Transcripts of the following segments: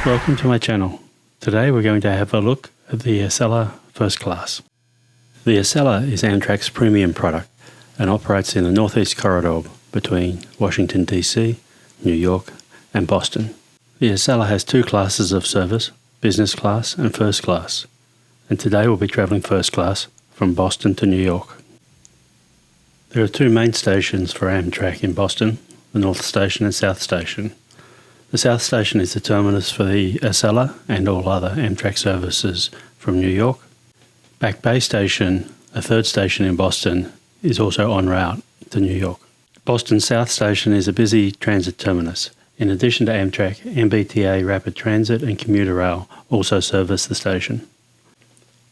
Welcome to my channel. Today we're going to have a look at the Acela First Class. The Acela is Amtrak's premium product and operates in the Northeast Corridor between Washington DC, New York and Boston. The Acela has two classes of service, business class and first class, and today we'll be travelling first class from Boston to New York. There are two main stations for Amtrak in Boston, the North Station and South Station. The South Station is the terminus for the Acela and all other Amtrak services from New York. Back Bay Station, a third station in Boston, is also en route to New York. Boston South Station is a busy transit terminus. In addition to Amtrak, MBTA Rapid Transit and Commuter Rail also service the station.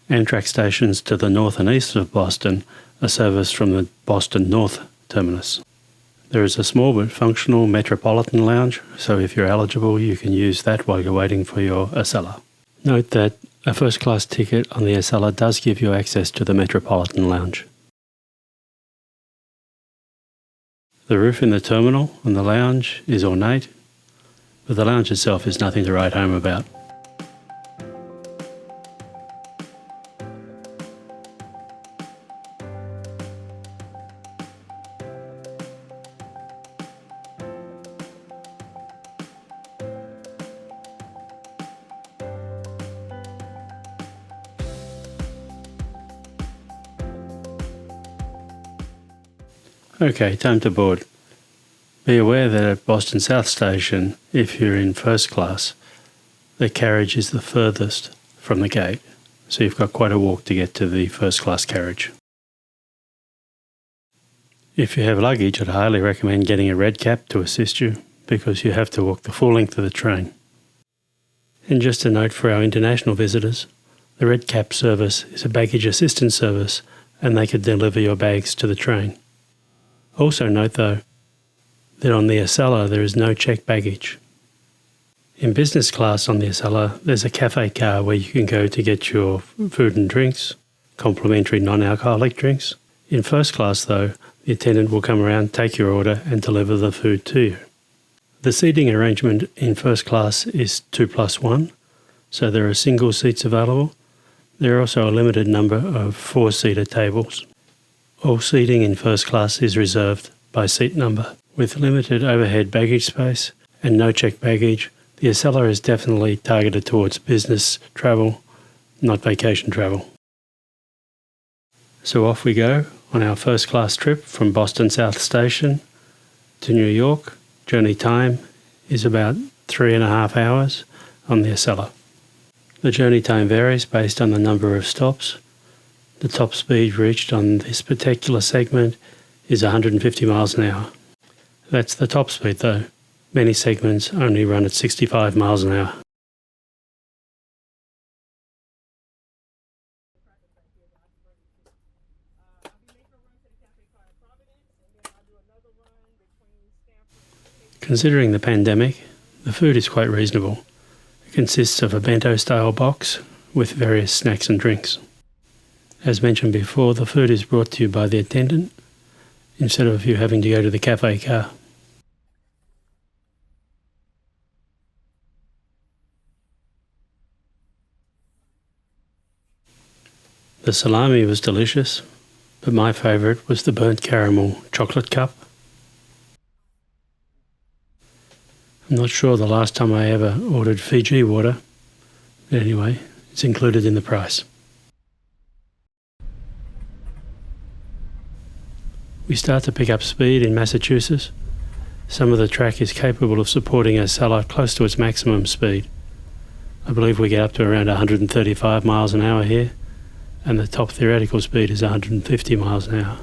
Amtrak stations to the north and east of Boston are serviced from the Boston North terminus. There is a small but functional Metropolitan Lounge, so if you're eligible you can use that while you're waiting for your Acela. Note that a first class ticket on the Acela does give you access to the Metropolitan Lounge. The roof in the terminal and the lounge is ornate, but the lounge itself is nothing to write home about. Okay, time to board. Be aware that at Boston South Station, if you're in first class, the carriage is the furthest from the gate, so you've got quite a walk to get to the first class carriage. If you have luggage, I'd highly recommend getting a red cap to assist you, because you have to walk the full length of the train. And just a note for our international visitors, the red cap service is a baggage assistance service and they could deliver your bags to the train. Also note though, that on the Acela there is no checked baggage. In business class on the Acela, there's a cafe car where you can go to get your food and drinks, complimentary non-alcoholic drinks. In first class though, the attendant will come around, take your order and deliver the food to you. The seating arrangement in first class is 2+1, so there are single seats available. There are also a limited number of 4-seater tables. All seating in first class is reserved by seat number. With limited overhead baggage space and no checked baggage, the Acela is definitely targeted towards business travel, not vacation travel. So off we go on our first class trip from Boston South Station to New York. Journey time is about 3.5 hours on the Acela. The journey time varies based on the number of stops. The top speed reached on this particular segment is 150 miles an hour. That's the top speed though. Many segments only run at 65 miles an hour. Considering the pandemic, the food is quite reasonable. It consists of a bento-style box with various snacks and drinks. As mentioned before, the food is brought to you by the attendant instead of you having to go to the cafe car. The salami was delicious, but my favourite was the burnt caramel chocolate cup. I'm not sure the last time I ever ordered Fiji water, but anyway, it's included in the price. We start to pick up speed in Massachusetts. Some of the track is capable of supporting a Acela close to its maximum speed. I believe we get up to around 135 miles an hour here, and the top theoretical speed is 150 miles an hour.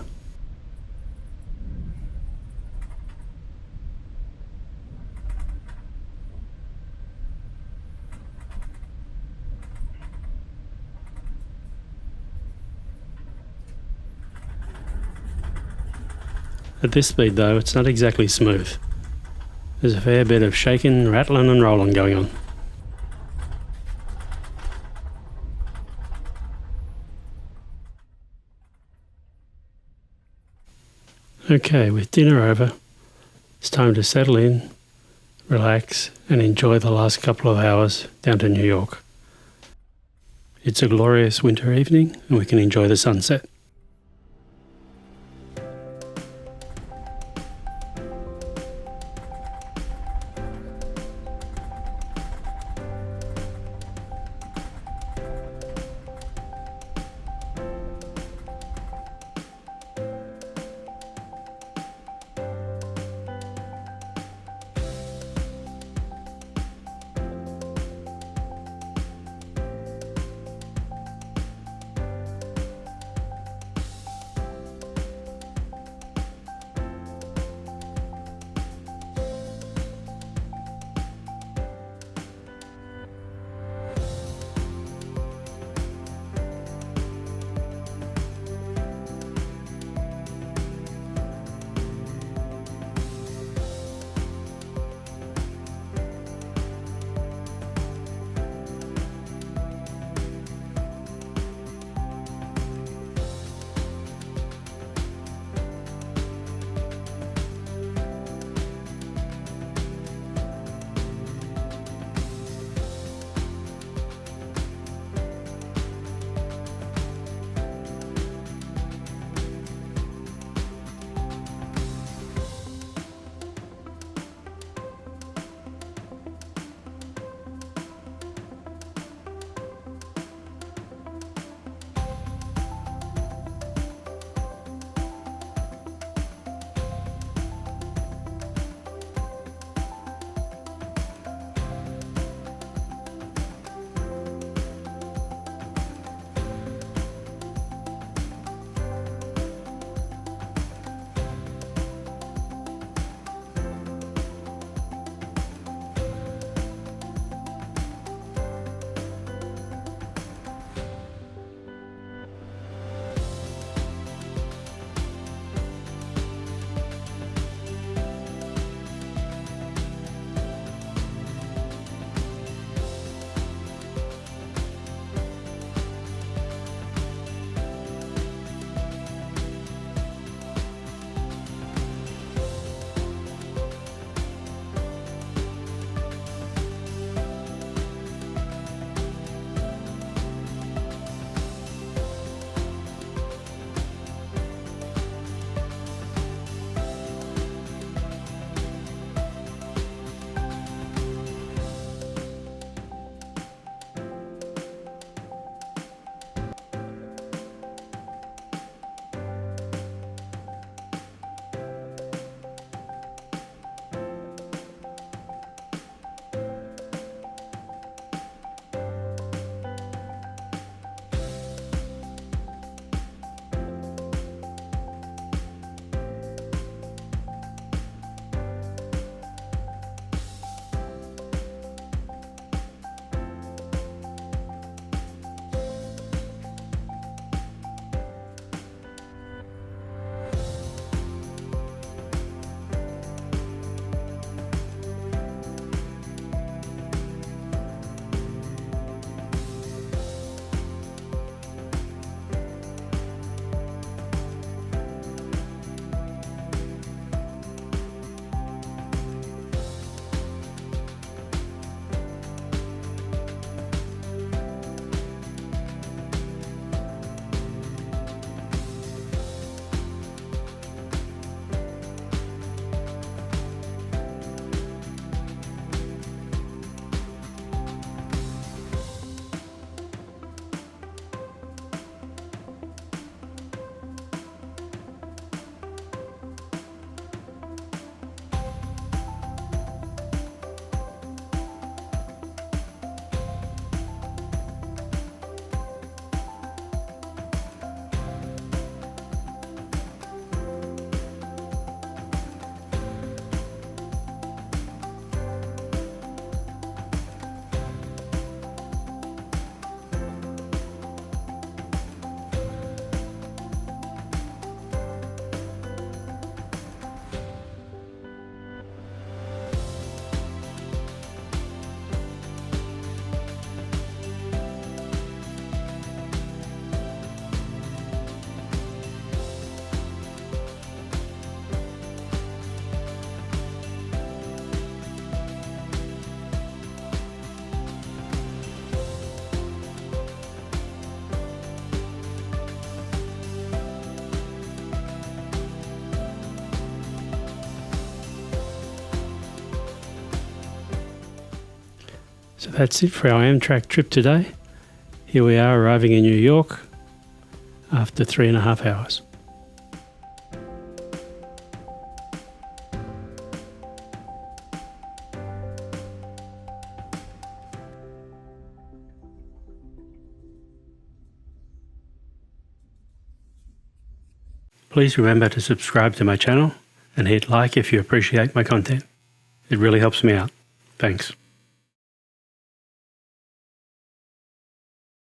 At this speed though, it's not exactly smooth. There's a fair bit of shaking, rattling and rolling going on. Okay, with dinner over, it's time to settle in, relax, and enjoy the last couple of hours down to New York. It's a glorious winter evening and we can enjoy the sunset. So that's it for our Amtrak trip today. Here we are arriving in New York after 3.5 hours. Please remember to subscribe to my channel and hit like if you appreciate my content. It really helps me out. Thanks.